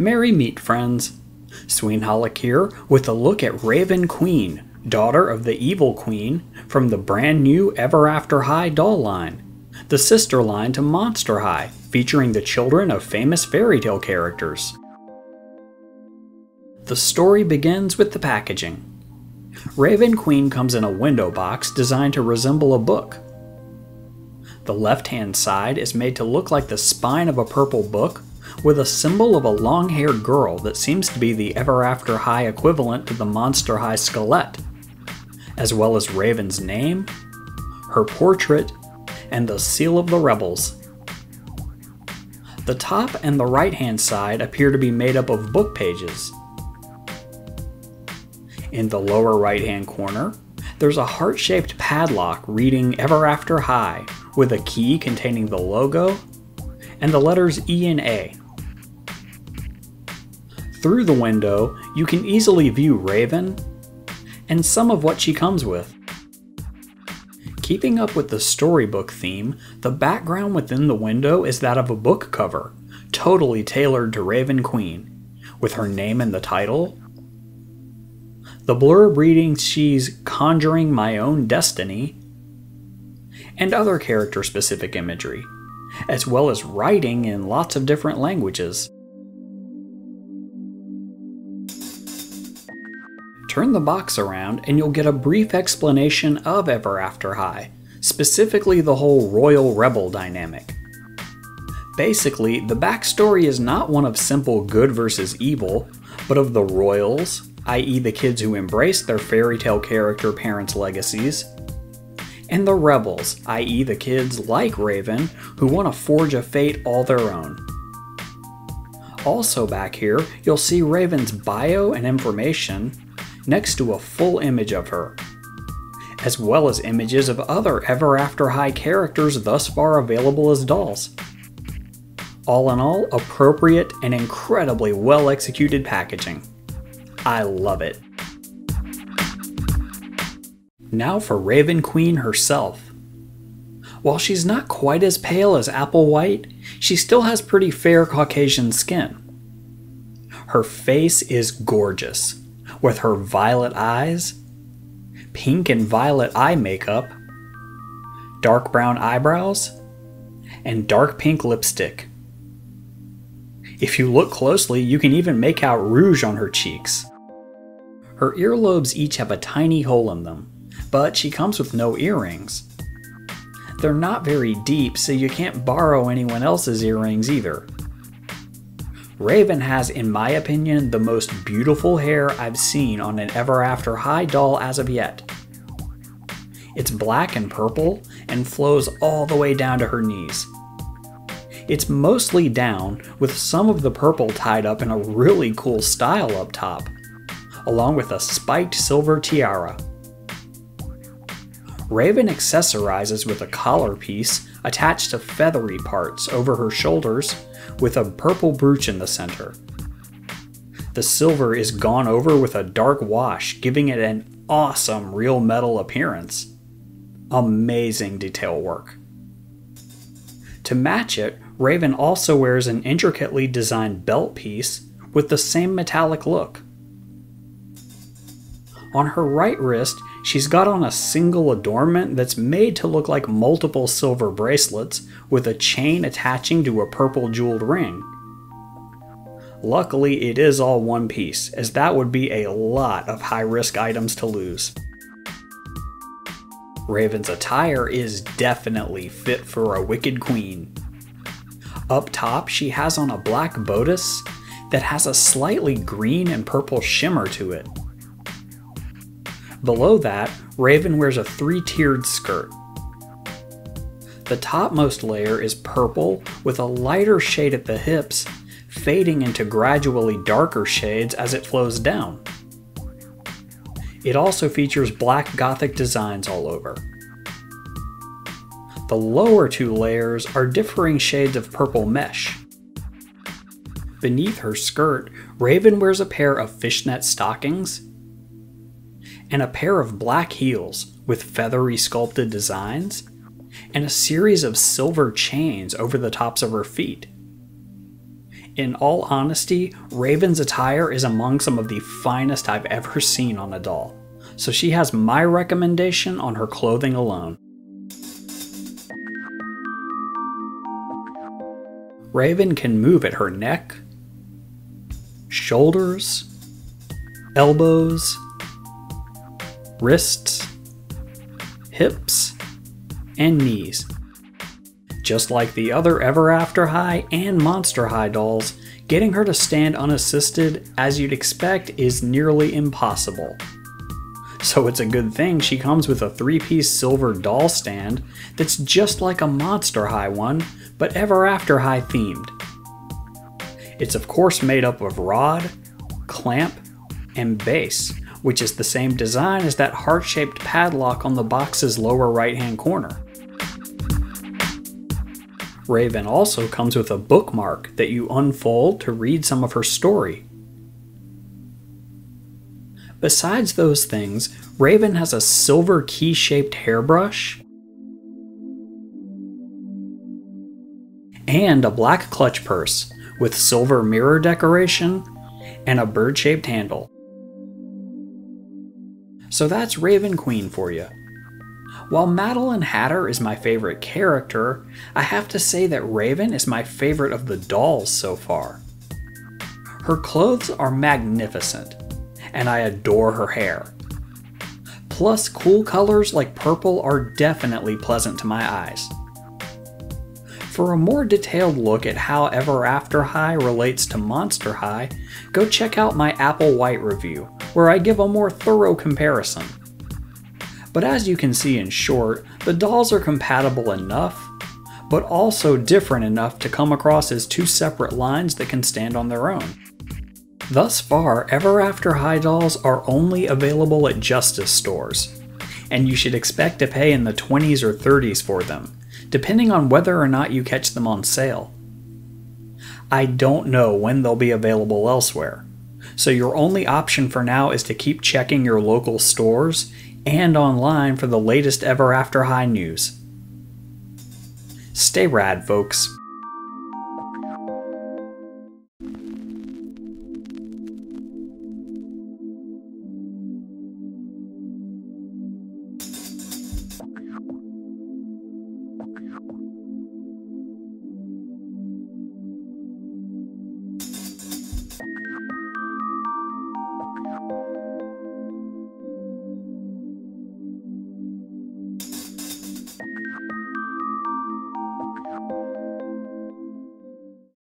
Merry meet, friends. Sweenholic here with a look at Рэйвен Queen, daughter of the evil queen, from the brand new Ever After High doll line, the sister line to Monster High, featuring the children of famous fairy tale characters. The story begins with the packaging. Рэйvен Queen comes in a window box designed to resemble a book. The left-hand side is made to look like the spine of a purple book, with a symbol of a long-haired girl that seems to be the Ever After High equivalent to the Monster High skelette, as well as Рэйven's name, her portrait, and the seal of the rebels. The top and the right-hand side appear to be made up of book pages. In the lower right-hand corner, there's a heart-shaped padlock reading Ever After High, with a key containing the logo and the letters E and A. Through the window, you can easily view Рэйvен and some of what she comes with. Keeping up with the storybook theme, the background within the window is that of a book cover, totally tailored to Рэйvен Queen, with her name in the title. The blurb reading she's conjuring my own destiny, and other character-specific imagery, as well as writing in lots of different languages. Turn the box around and you'll get a brief explanation of Ever After High, specifically the whole royal rebel dynamic. Basically, the backstory is not one of simple good versus evil, but of the royals, i.e. the kids who embrace their fairy tale character parents' legacies, and the rebels, i.e. the kids like Рэйvен who want to forge a fate all their own. Also back here, you'll see Рэйven's bio and information next to a full image of her, as well as images of other Ever After High characters thus far available as dolls. All in all, appropriate and incredibly well executed packaging. I love it. Now for Рэйvен Queen herself. While she's not quite as pale as Applewhite, she still has pretty fair Caucasian skin. Her face is gorgeous, with her violet eyes, pink and violet eye makeup, dark brown eyebrows, and dark pink lipstick. If you look closely, you can even make out rouge on her cheeks. Her earlobes each have a tiny hole in them, but she comes with no earrings. They're not very deep, so you can't borrow anyone else's earrings either. Рэйvен has, in my opinion, the most beautiful hair I've seen on an Ever After High doll as of yet. It's black and purple and flows all the way down to her knees. It's mostly down, with some of the purple tied up in a really cool style up top, along with a spiked silver tiara. Рэйvен accessorizes with a collar piece attached to feathery parts over her shoulders with a purple brooch in the center. The silver is gone over with a dark wash, giving it an awesome real metal appearance. Amazing detail work. To match it, Рэйvен also wears an intricately designed belt piece with the same metallic look. On her right wrist, she's got on a single adornment that's made to look like multiple silver bracelets with a chain attaching to a purple jeweled ring. Luckily, it is all one piece, as that would be a lot of high-risk items to lose. Рэйven's attire is definitely fit for a wicked queen. Up top, she has on a black bodice that has a slightly green and purple shimmer to it. Below that, Рэйvен wears a three-tiered skirt. The topmost layer is purple with a lighter shade at the hips, fading into gradually darker shades as it flows down. It also features black gothic designs all over. The lower two layers are differing shades of purple mesh. Beneath her skirt, Рэйvен wears a pair of fishnet stockings and a pair of black heels with feathery sculpted designs, and a series of silver chains over the tops of her feet. In all honesty, Рэйвен's attire is among some of the finest I've ever seen on a doll, so she has my recommendation on her clothing alone. Рэйvен can move at her neck, shoulders, elbows, wrists, hips, and knees. Just like the other Ever After High and Monster High dolls, getting her to stand unassisted, as you'd expect, is nearly impossible. So it's a good thing she comes with a 3-piece silver doll stand that's just like a Monster High one, but Ever After High themed. It's of course made up of rod, clamp, and base, which is the same design as that heart-shaped padlock on the box's lower right-hand corner. Рэйvен also comes with a bookmark that you unfold to read some of her story. Besides those things, Рэйvен has a silver key-shaped hairbrush and a black clutch purse with silver mirror decoration and a bird-shaped handle. So that's Рэйvен Queen for you. While Madeline Hatter is my favorite character, I have to say that Рэйvен is my favorite of the dolls so far. Her clothes are magnificent, and I adore her hair. Plus, cool colors like purple are definitely pleasant to my eyes. For a more detailed look at how Ever After High relates to Monster High, go check out my Apple White review, where I give a more thorough comparison. But as you can see in short, the dolls are compatible enough, but also different enough to come across as two separate lines that can stand on their own. Thus far, Ever After High dolls are only available at Justice stores, and you should expect to pay in the 20s or 30s for them, depending on whether or not you catch them on sale. I don't know when they'll be available elsewhere, so your only option for now is to keep checking your local stores and online for the latest Ever After High news. Stay rad, folks.